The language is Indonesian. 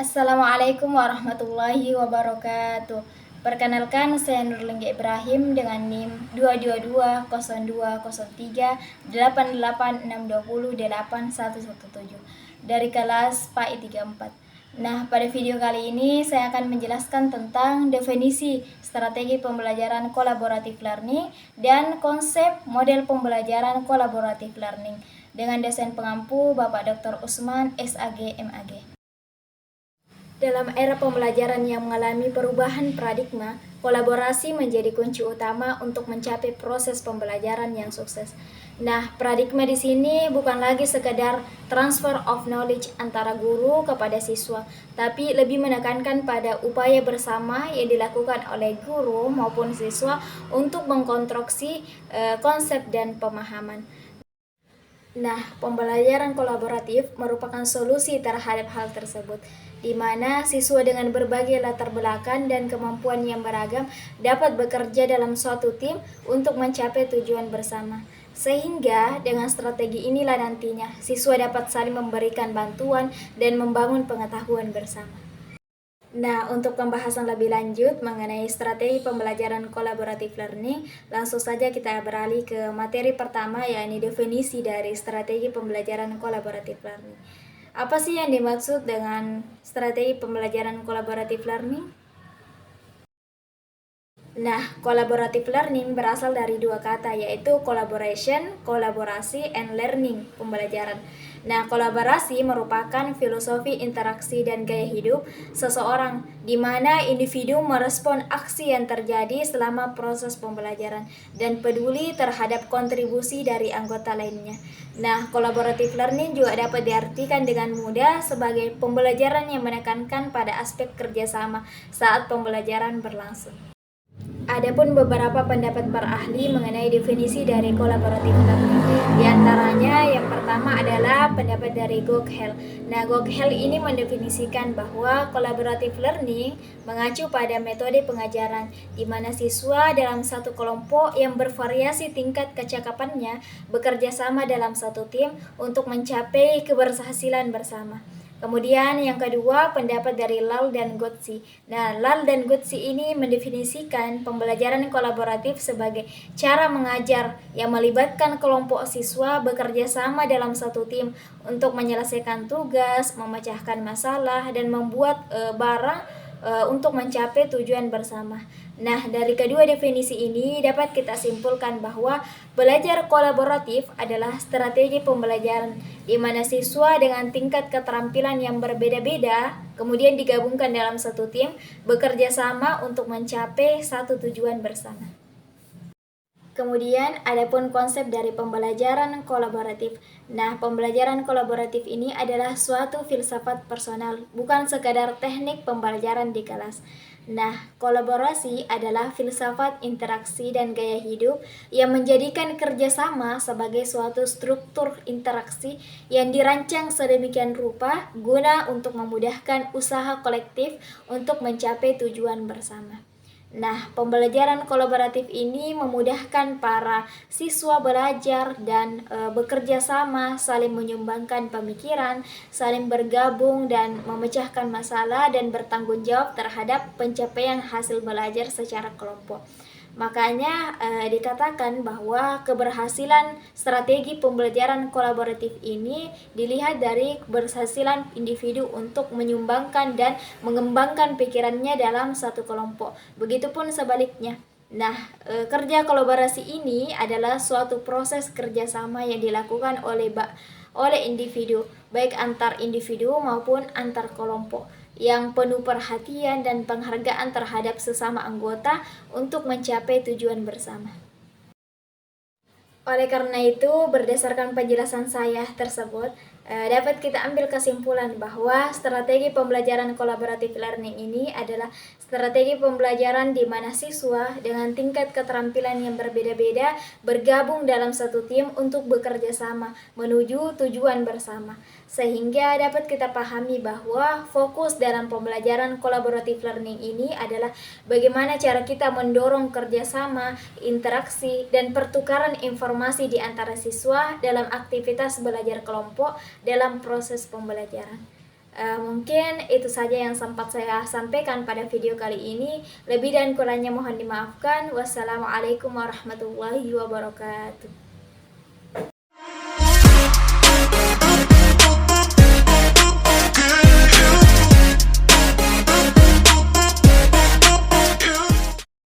Assalamualaikum warahmatullahi wabarakatuh. Perkenalkan, saya Nurlingga Ibrahim dengan NIM 222020388620817 dari kelas PAI 34. Nah, pada video kali ini saya akan menjelaskan tentang definisi strategi pembelajaran kolaboratif learning dan konsep model pembelajaran kolaboratif learning dengan dosen pengampu Bapak Dr. Usman SAG MAG. Dalam era pembelajaran yang mengalami perubahan paradigma, kolaborasi menjadi kunci utama untuk mencapai proses pembelajaran yang sukses. Nah, paradigma di sini bukan lagi sekedar transfer of knowledge antara guru kepada siswa, tapi lebih menekankan pada upaya bersama yang dilakukan oleh guru maupun siswa untuk mengkonstruksi konsep dan pemahaman. Nah, pembelajaran kolaboratif merupakan solusi terhadap hal tersebut, di mana siswa dengan berbagai latar belakang dan kemampuan yang beragam dapat bekerja dalam suatu tim untuk mencapai tujuan bersama. Sehingga dengan strategi inilah nantinya siswa dapat saling memberikan bantuan dan membangun pengetahuan bersama. Nah, untuk pembahasan lebih lanjut mengenai strategi pembelajaran kolaboratif learning, langsung saja kita beralih ke materi pertama, yakni definisi dari strategi pembelajaran kolaboratif learning. Apa sih yang dimaksud dengan strategi pembelajaran kolaboratif learning? Nah, collaborative learning berasal dari dua kata, yaitu collaboration, kolaborasi, and learning, pembelajaran. Nah, kolaborasi merupakan filosofi interaksi dan gaya hidup seseorang, di mana individu merespon aksi yang terjadi selama proses pembelajaran dan peduli terhadap kontribusi dari anggota lainnya. Nah, collaborative learning juga dapat diartikan dengan mudah sebagai pembelajaran yang menekankan pada aspek kerjasama saat pembelajaran berlangsung. Adapun beberapa pendapat para ahli mengenai definisi dari kolaboratif learning. Di antaranya yang pertama adalah pendapat dari Goghel. Nah, Goghel ini mendefinisikan bahwa kolaboratif learning mengacu pada metode pengajaran di mana siswa dalam satu kelompok yang bervariasi tingkat kecakapannya bekerja sama dalam satu tim untuk mencapai keberhasilan bersama. Kemudian yang kedua, pendapat dari Lal dan Gotzi. Nah, Lal dan Gotzi ini mendefinisikan pembelajaran kolaboratif sebagai cara mengajar yang melibatkan kelompok siswa bekerja sama dalam satu tim untuk menyelesaikan tugas, memecahkan masalah, dan membuat barang untuk mencapai tujuan bersama. Nah, dari kedua definisi ini dapat kita simpulkan bahwa belajar kolaboratif adalah strategi pembelajaran di mana siswa dengan tingkat keterampilan yang berbeda-beda kemudian digabungkan dalam satu tim bekerja sama untuk mencapai satu tujuan bersama. Kemudian adapun konsep dari pembelajaran kolaboratif. Nah, pembelajaran kolaboratif ini adalah suatu filsafat personal, bukan sekadar teknik pembelajaran di kelas. Nah, kolaborasi adalah filsafat interaksi dan gaya hidup yang menjadikan kerjasama sebagai suatu struktur interaksi yang dirancang sedemikian rupa guna untuk memudahkan usaha kolektif untuk mencapai tujuan bersama. Nah, pembelajaran kolaboratif ini memudahkan para siswa belajar dan bekerja sama, saling menyumbangkan pemikiran, saling bergabung dan memecahkan masalah dan bertanggung jawab terhadap pencapaian hasil belajar secara kelompok. Makanya dikatakan bahwa keberhasilan strategi pembelajaran kolaboratif ini dilihat dari keberhasilan individu untuk menyumbangkan dan mengembangkan pikirannya dalam satu kelompok. Begitupun sebaliknya. Nah, kerja kolaborasi ini adalah suatu proses kerjasama yang dilakukan oleh individu, baik antar individu maupun antar kelompok, yang penuh perhatian dan penghargaan terhadap sesama anggota untuk mencapai tujuan bersama. Oleh karena itu, berdasarkan penjelasan saya tersebut, dapat kita ambil kesimpulan bahwa strategi pembelajaran kolaboratif learning ini adalah strategi pembelajaran di mana siswa dengan tingkat keterampilan yang berbeda-beda bergabung dalam satu tim untuk bekerja sama menuju tujuan bersama. Sehingga dapat kita pahami bahwa fokus dalam pembelajaran kolaboratif learning ini adalah bagaimana cara kita mendorong kerjasama, interaksi, dan pertukaran informasi di antara siswa dalam aktivitas belajar kelompok dalam proses pembelajaran. Mungkin itu saja yang sempat saya sampaikan pada video kali ini. Lebih dan kurangnya mohon dimaafkan. Wassalamualaikum warahmatullahi wabarakatuh.